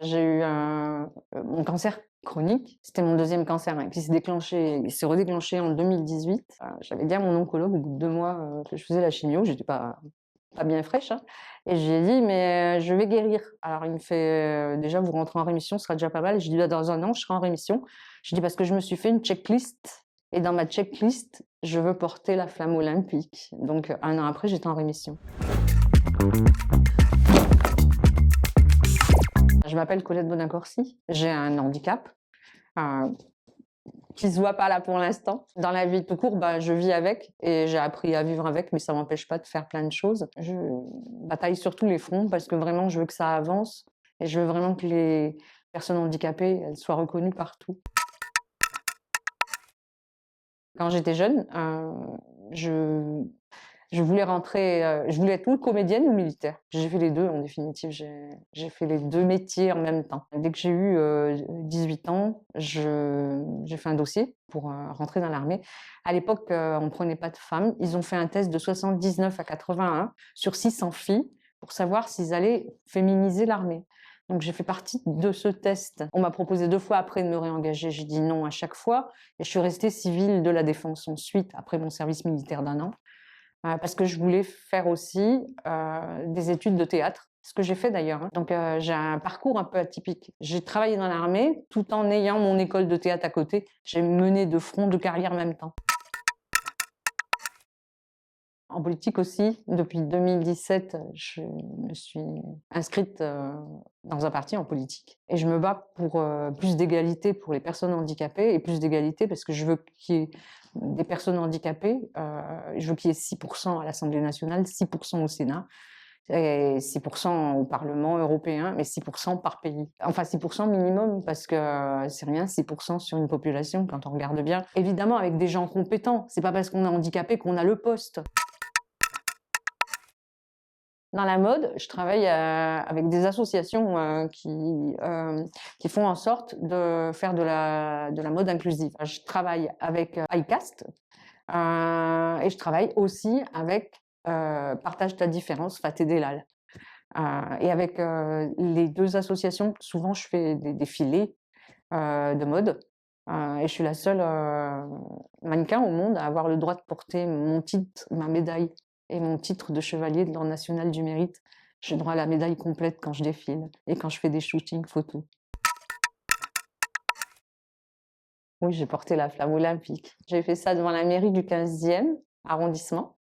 J'ai eu mon cancer chronique. C'était mon deuxième cancer, hein, qui s'est déclenché il s'est redéclenché en 2018. J'avais dit à mon oncologue au bout de 2 mois, que je faisais la chimio, j'étais pas bien fraîche, hein, et je lui ai dit: «Mais je vais guérir». Alors il me fait: «Déjà vous rentrez en rémission, ce sera déjà pas mal». Je lui dis: «Bah, dans 1 an, je serai en rémission». Je dis: «Parce que je me suis fait une checklist et dans ma checklist, je veux porter la flamme olympique». Donc 1 an après, j'étais en rémission. Je m'appelle Colette Bonaccorsi, j'ai un handicap, heu, qui se voit pas là pour l'instant. Dans la vie tout court, bah, je vis avec et j'ai appris à vivre avec, mais ça m'empêche pas de faire plein de choses. Je bataille sur tous les fronts parce que vraiment je veux que ça avance et je veux vraiment que les personnes handicapées, elles soient reconnues partout. Quand j'étais jeune, je je voulais rentrer, je voulais être ou comédienne ou militaire. J'ai fait les 2 en définitive, j'ai fait les 2 métiers en même temps. Dès que j'ai eu, 18 ans, j'ai fait un dossier pour, rentrer dans l'armée. À l'époque, on prenait pas de femmes. Ils ont fait un test de 79 à 81 sur 600 filles pour savoir s'ils allaient féminiser l'armée. Donc j'ai fait partie de ce test. On m'a proposé 2 fois après de me réengager, j'ai dit non à chaque fois et je suis restée civile de la défense ensuite, après mon service militaire d'1 an. Parce que je voulais faire aussi, des études de théâtre, ce que j'ai fait d'ailleurs, hein. Donc j'ai un parcours un peu atypique. J'ai travaillé dans l'armée, tout en ayant mon école de théâtre à côté. J'ai mené de front 2 carrières en même temps. En politique aussi, depuis 2017, je me suis inscrite, dans un parti en politique et je me bats pour, plus d'égalité pour les personnes handicapées et plus d'égalité parce que je veux qu'il y ait des personnes handicapées, je veux qu'il y ait 6 à l'Assemblée nationale, 6 au Sénat et 6 au Parlement européen, mais 6 par pays. Enfin 6 minimum parce que c'est rien 6 sur une population quand on regarde bien. Évidemment avec des gens compétents, c'est pas parce qu'on est handicapé qu'on a le poste. Dans la mode, je travaille, avec des associations, qui font en sorte de faire de la mode inclusive. Je travaille avec, iCast, et je travaille aussi avec, Partage ta différence, Fat et Delal. Et avec, les 2 associations, souvent je fais des défilés, de mode, et je suis la seule, mannequin au monde à avoir le droit de porter mon titre, ma médaille et mon titre de chevalier de l'Ordre national du mérite. J'ai droit à la médaille complète quand je défile et quand je fais des shootings photos. Oui, j'ai porté la flamme olympique. J'ai fait ça devant la mairie du 15e arrondissement,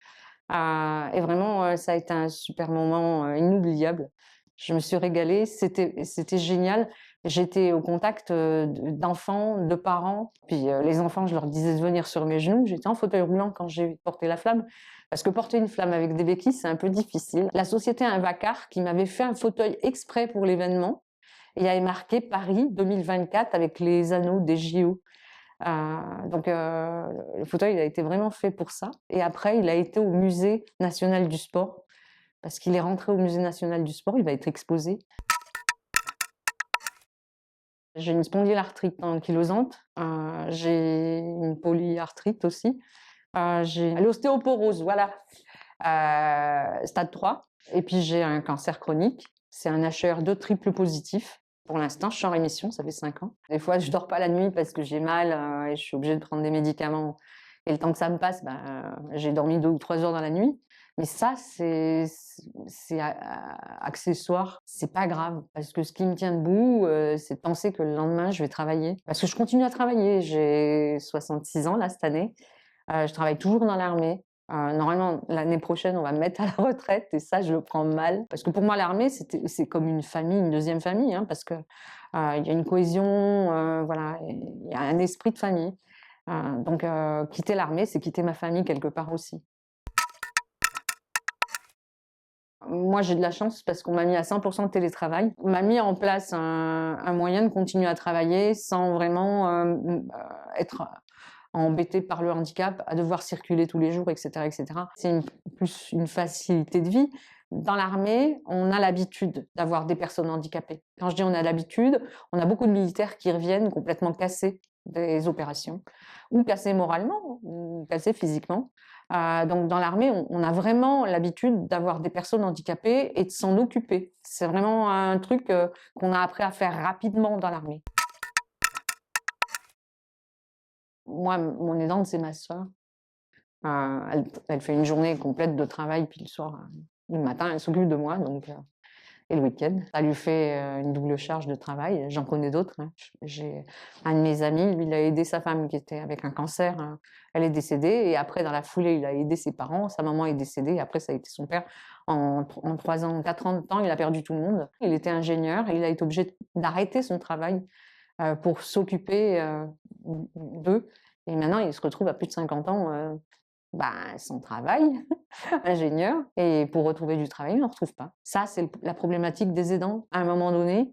et vraiment, ça a été un super moment, inoubliable. Je me suis régalée, c'était génial. J'étais au contact, d'enfants, de parents, puis, les enfants, je leur disais de venir sur mes genoux. J'étais en fauteuil roulant quand j'ai porté la flamme, parce que porter une flamme avec des béquilles, c'est un peu difficile. La société Invacar qui m'avait fait un fauteuil exprès pour l'événement et il y avait marqué Paris 2024 avec les anneaux des JO. Donc le fauteuil, il a été vraiment fait pour ça et après il a été au Musée national du sport parce qu'il est rentré au Musée national du sport, il va être exposé. J'ai une spondylarthrite ankylosante, j'ai une polyarthrite aussi, j'ai l'ostéoporose, voilà, stade 3 et puis j'ai un cancer chronique, c'est un HER2 triple positif. Pour l'instant, je suis en rémission, ça fait 5 ans. Des fois, je dors pas la nuit parce que j'ai mal, et je suis obligée de prendre des médicaments et le temps que ça me passe, ben, j'ai dormi 2 ou 3 heures dans la nuit. Mais ça, c'est accessoire, c'est pas grave parce que ce qui me tient debout, c'est de penser que le lendemain, je vais travailler. Parce que je continue à travailler, j'ai 66 ans là cette année, je travaille toujours dans l'armée. Normalement, l'année prochaine, on va me mettre à la retraite et ça, je le prends mal. Parce que pour moi, l'armée, c'est comme une famille, une deuxième famille, hein, parce que il y a une cohésion, voilà, il y a un esprit de famille. Donc, quitter l'armée, c'est quitter ma famille quelque part aussi. Moi, j'ai de la chance parce qu'on m'a mis à 100 de télétravail. On m'a mis en place un moyen de continuer à travailler sans vraiment, être embêtée par le handicap, à devoir circuler tous les jours et cetera et cetera. C'est plus une facilité de vie. Dans l'armée, on a l'habitude d'avoir des personnes handicapées. Quand je dis on a l'habitude, on a beaucoup de militaires qui reviennent complètement cassés des opérations ou cassés moralement ou cassés physiquement. Donc dans l'armée, on a vraiment l'habitude d'avoir des personnes handicapées et de s'en occuper. C'est vraiment un truc qu'on a appris à faire rapidement dans l'armée. Moi, mon aidante, c'est ma sœur. Elle fait une journée complète de travail, puis le soir, le matin, elle s'occupe de moi, donc et le week-end. Ça lui fait une double charge de travail. J'en connais d'autres, hein. J'ai un de mes amis, lui, il a aidé sa femme qui était avec un cancer. Elle est décédée, et après, dans la foulée, il a aidé ses parents. Sa maman est décédée, et après, ça a été son père. En 3 ans, 4 ans de temps, il a perdu tout le monde. Il était ingénieur, et il a été obligé d'arrêter son travail pour s'occuper d'eux. Et maintenant, il se retrouve à plus de 50 ans sans travail, ingénieur, et pour retrouver du travail, il n'en retrouve pas. Ça, c'est la problématique des aidants. À un moment donné,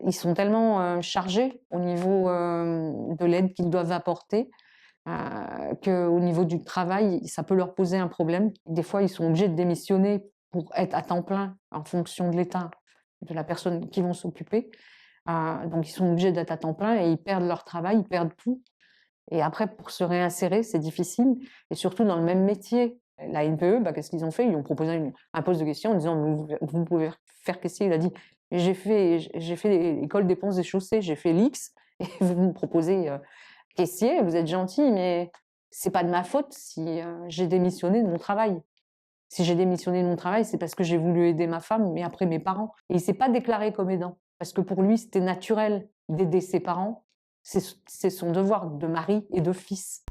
ils sont tellement chargés au niveau de l'aide qu'ils doivent apporter qu'au niveau du travail, ça peut leur poser un problème. Des fois, ils sont obligés de démissionner pour être à temps plein en fonction de l'état de la personne qui vont s'occuper. Donc, ils sont obligés d'être à temps plein et ils perdent leur travail, ils perdent tout. Et après, pour se réinsérer, c'est difficile, et surtout dans le même métier. La NPE, qu'est-ce qu'ils ont fait? Ils ont proposé un poste de caissier en disant vous pouvez faire caissier. Il a dit j'ai fait l'école des ponts et chaussées, j'ai fait l'X, et vous me proposez caissier, vous êtes gentil, mais c'est pas de ma faute si j'ai démissionné de mon travail. Si j'ai démissionné de mon travail, c'est parce que j'ai voulu aider ma femme, mais après mes parents. Et il s'est pas déclaré comme aidant, parce que pour lui, c'était naturel d'aider ses parents. C'est son devoir de mari et de fils.